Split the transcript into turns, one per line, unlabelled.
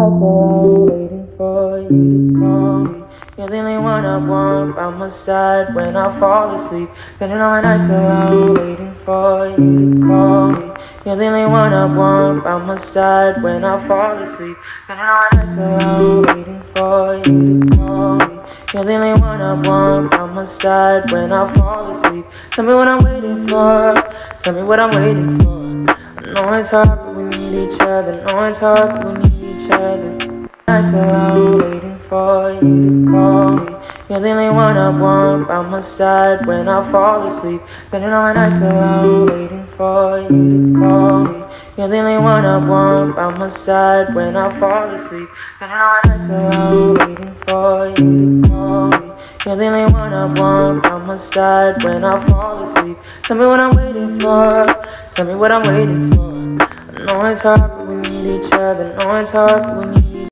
Waiting for you to call me. You're the only one I want by my side when I fall asleep. Spending all my nights alone, waiting for you to call me. You're the only one I want by my side when I fall asleep. Spending all my nights alone, waiting for you to call me. You're the only one I want by my side when I fall asleep. Tell me what I'm waiting for. Tell me what I'm waiting for. I know it's hard, but we need each other. I know it's hard, but we need each other. Nights alone, waiting for you to call me. You're the only one I want by my side when I fall asleep. Spending all my nights alone, waiting for you to call me. You're the only one I want by my side when I fall asleep. Spending all my nights alone, waiting for you to call me. You're the only one I want by my side when I fall asleep. Tell me what I'm waiting for. Tell me what I'm waiting for. I know it's hard, but we need each other. I know it's hard, but we need